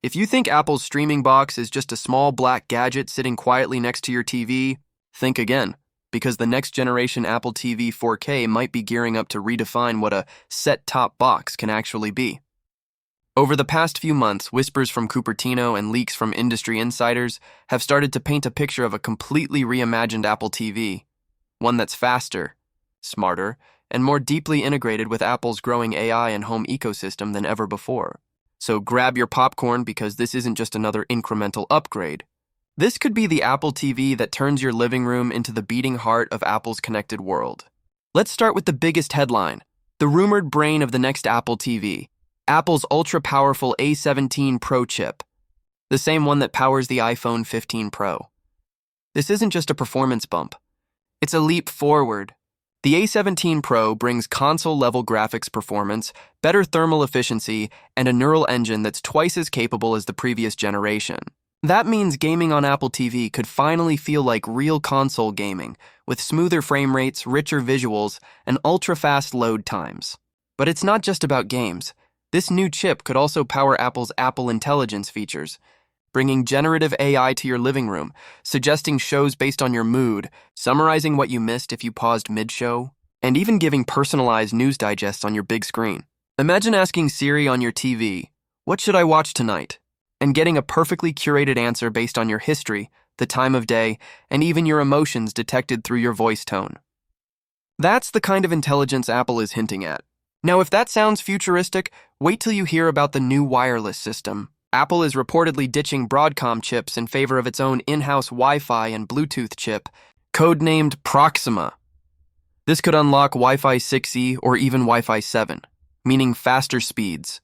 If you think Apple's streaming box is just a small black gadget sitting quietly next to your TV, think again, because the next generation Apple TV 4K might be gearing up to redefine what a set-top box can actually be. Over the past few months, whispers from Cupertino and leaks from industry insiders have started to paint a picture of a completely reimagined Apple TV, one that's faster, smarter, and more deeply integrated with Apple's growing AI and home ecosystem than ever before. So grab your popcorn because this isn't just another incremental upgrade. This could be the Apple TV that turns your living room into the beating heart of Apple's connected world. Let's start with the biggest headline, the rumored brain of the next Apple TV, Apple's ultra-powerful A17 Pro chip, the same one that powers the iPhone 15 Pro. This isn't just a performance bump. It's a leap forward. The A17 Pro brings console-level graphics performance, better thermal efficiency, and a neural engine that's twice as capable as the previous generation. That means gaming on Apple TV could finally feel like real console gaming, with smoother frame rates, richer visuals, and ultra-fast load times. But it's not just about games. This new chip could also power Apple's Apple Intelligence features, bringing generative AI to your living room, suggesting shows based on your mood, summarizing what you missed if you paused mid-show, and even giving personalized news digests on your big screen. Imagine asking Siri on your TV, "What should I watch tonight?" and getting a perfectly curated answer based on your history, the time of day, and even your emotions detected through your voice tone. That's the kind of intelligence Apple is hinting at. Now, if that sounds futuristic, wait till you hear about the new wireless system. Apple is reportedly ditching Broadcom chips in favor of its own in-house Wi-Fi and Bluetooth chip, codenamed Proxima. This could unlock Wi-Fi 6E or even Wi-Fi 7, meaning faster speeds,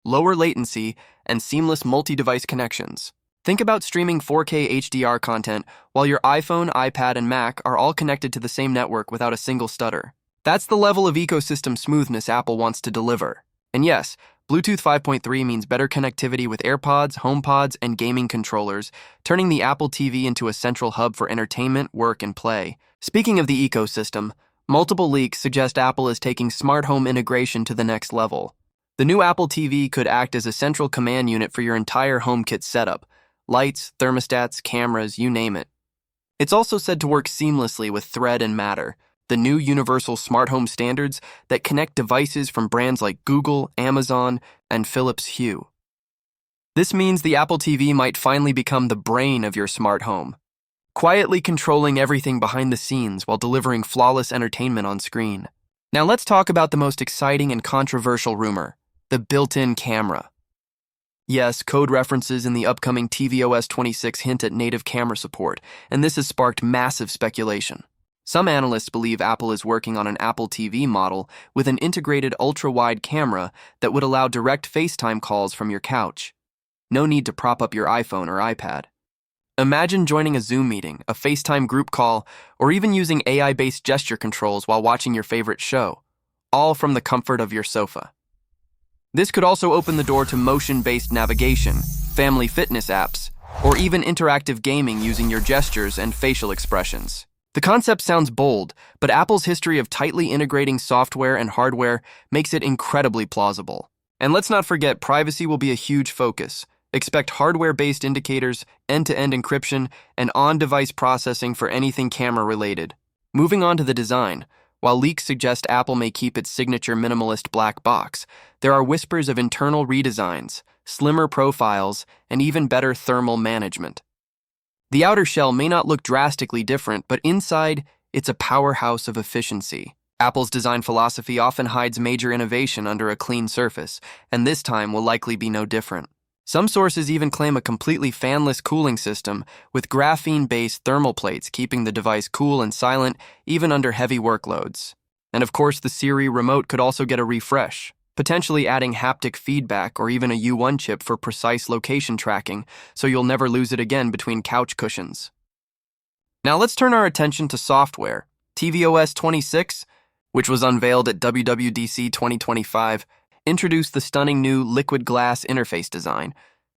lower latency, and seamless multi-device connections. Think about streaming 4K HDR content while your iPhone, iPad, and Mac are all connected to the same network without a single stutter. That's the level of ecosystem smoothness Apple wants to deliver. And yes, Bluetooth 5.3 means better connectivity with AirPods, HomePods, and gaming controllers, turning the Apple TV into a central hub for entertainment, work, and play. Speaking of the ecosystem, multiple leaks suggest Apple is taking smart home integration to the next level. The new Apple TV could act as a central command unit for your entire HomeKit setup. Lights, thermostats, cameras, you name it. It's also said to work seamlessly with Thread and Matter, the new universal smart home standards that connect devices from brands like Google, Amazon, and Philips Hue. This means the Apple TV might finally become the brain of your smart home, quietly controlling everything behind the scenes while delivering flawless entertainment on screen. Now let's talk about the most exciting and controversial rumor, the built-in camera. Yes, code references in the upcoming tvOS 26 hint at native camera support, and this has sparked massive speculation. Some analysts believe Apple is working on an Apple TV model with an integrated ultra-wide camera that would allow direct FaceTime calls from your couch. No need to prop up your iPhone or iPad. Imagine joining a Zoom meeting, a FaceTime group call, or even using AI-based gesture controls while watching your favorite show, all from the comfort of your sofa. This could also open the door to motion-based navigation, family fitness apps, or even interactive gaming using your gestures and facial expressions. The concept sounds bold, but Apple's history of tightly integrating software and hardware makes it incredibly plausible. And let's not forget, privacy will be a huge focus. Expect hardware-based indicators, end-to-end encryption, and on-device processing for anything camera-related. Moving on to the design, while leaks suggest Apple may keep its signature minimalist black box, there are whispers of internal redesigns, slimmer profiles, and even better thermal management. The outer shell may not look drastically different, but inside, it's a powerhouse of efficiency. Apple's design philosophy often hides major innovation under a clean surface, and this time will likely be no different. Some sources even claim a completely fanless cooling system with graphene-based thermal plates keeping the device cool and silent even under heavy workloads. And of course, the Siri remote could also get a refresh, potentially adding haptic feedback or even a U1 chip for precise location tracking, so you'll never lose it again between couch cushions. Now let's turn our attention to software. tvOS 26, which was unveiled at WWDC 2025, introduced the stunning new liquid glass interface design,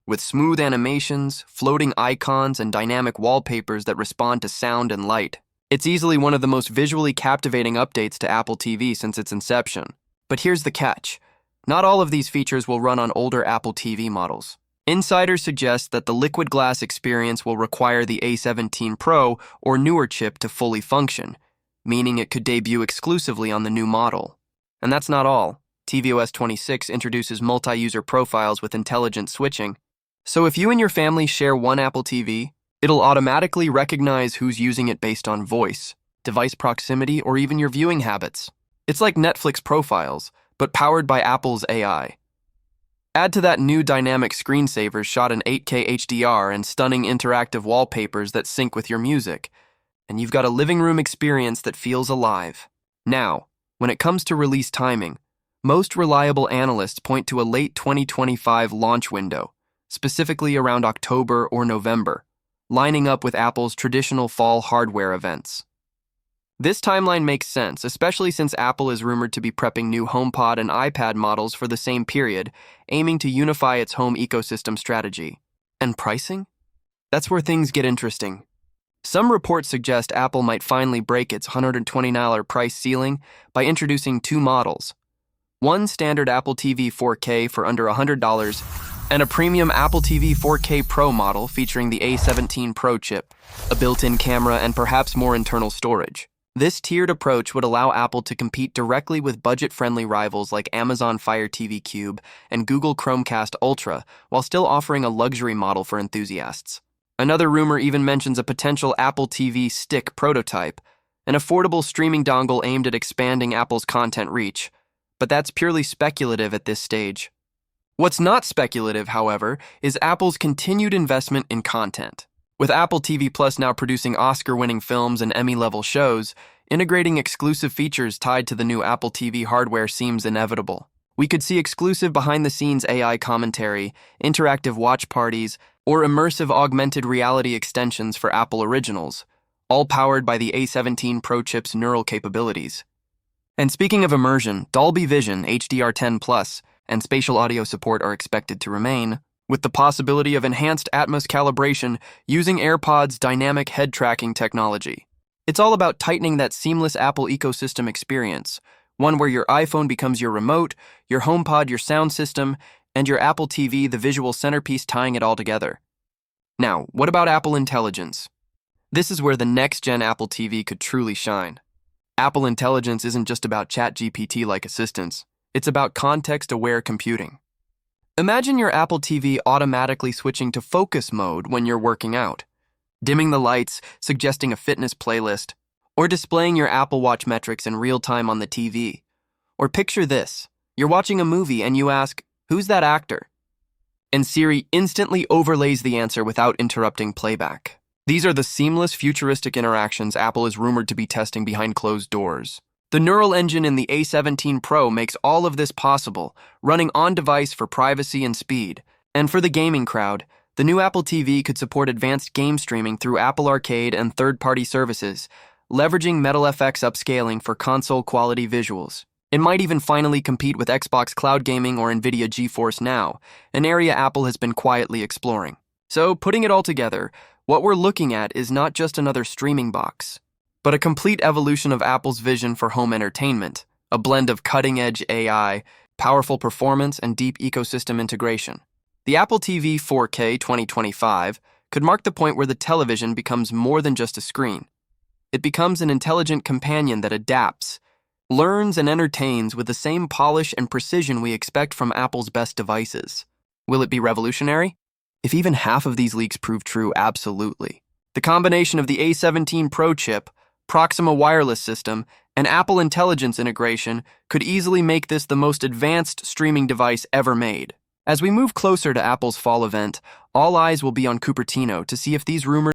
with smooth animations, floating icons, and dynamic wallpapers that respond to sound and light. It's easily one of the most visually captivating updates to Apple TV since its inception. But here's the catch. Not all of these features will run on older Apple TV models. Insiders suggest that the liquid glass experience will require the A17 Pro or newer chip to fully function, meaning it could debut exclusively on the new model. And that's not all. tvOS 26 introduces multi-user profiles with intelligent switching. So if you and your family share one Apple TV, it'll automatically recognize who's using it based on voice, device proximity, or even your viewing habits. It's like Netflix profiles, but powered by Apple's AI. Add to that new dynamic screensavers shot in 8K HDR and stunning interactive wallpapers that sync with your music, and you've got a living room experience that feels alive. Now, when it comes to release timing, most reliable analysts point to a late 2025 launch window, specifically around October or November, lining up with Apple's traditional fall hardware events. This timeline makes sense, especially since Apple is rumored to be prepping new HomePod and iPad models for the same period, aiming to unify its home ecosystem strategy. And pricing? That's where things get interesting. Some reports suggest Apple might finally break its $120 price ceiling by introducing two models. One standard Apple TV 4K for under $100, and a premium Apple TV 4K Pro model featuring the A17 Pro chip, a built-in camera, and perhaps more internal storage. This tiered approach would allow Apple to compete directly with budget-friendly rivals like Amazon Fire TV Cube and Google Chromecast Ultra, while still offering a luxury model for enthusiasts. Another rumor even mentions a potential Apple TV Stick prototype, an affordable streaming dongle aimed at expanding Apple's content reach. But that's purely speculative at this stage. What's not speculative, however, is Apple's continued investment in content. With Apple TV Plus now producing Oscar-winning films and Emmy-level shows, integrating exclusive features tied to the new Apple TV hardware seems inevitable. We could see exclusive behind-the-scenes AI commentary, interactive watch parties, or immersive augmented reality extensions for Apple originals, all powered by the A17 Pro chip's neural capabilities. And speaking of immersion, Dolby Vision, HDR10+, and spatial audio support are expected to remain, with the possibility of enhanced Atmos calibration using AirPods' dynamic head tracking technology. It's all about tightening that seamless Apple ecosystem experience, one where your iPhone becomes your remote, your HomePod your sound system, and your Apple TV the visual centerpiece tying it all together. Now, what about Apple Intelligence? This is where the next-gen Apple TV could truly shine. Apple Intelligence isn't just about ChatGPT-like assistance, it's about context-aware computing. Imagine your Apple TV automatically switching to focus mode when you're working out, dimming the lights, suggesting a fitness playlist, or displaying your Apple Watch metrics in real time on the TV. Or picture this, you're watching a movie and you ask, "Who's that actor?" And Siri instantly overlays the answer without interrupting playback. These are the seamless, futuristic interactions Apple is rumored to be testing behind closed doors. The neural engine in the A17 Pro makes all of this possible, running on-device for privacy and speed. And for the gaming crowd, the new Apple TV could support advanced game streaming through Apple Arcade and third-party services, leveraging MetalFX upscaling for console-quality visuals. It might even finally compete with Xbox Cloud Gaming or NVIDIA GeForce Now, an area Apple has been quietly exploring. So, putting it all together, what we're looking at is not just another streaming box, but a complete evolution of Apple's vision for home entertainment, a blend of cutting-edge AI, powerful performance, and deep ecosystem integration. The Apple TV 4K 2025 could mark the point where the television becomes more than just a screen. It becomes an intelligent companion that adapts, learns, and entertains with the same polish and precision we expect from Apple's best devices. Will it be revolutionary? If even half of these leaks prove true, absolutely. The combination of the A17 Pro chip, Proxima wireless system, and Apple Intelligence integration could easily make this the most advanced streaming device ever made. As we move closer to Apple's fall event, all eyes will be on Cupertino to see if these rumors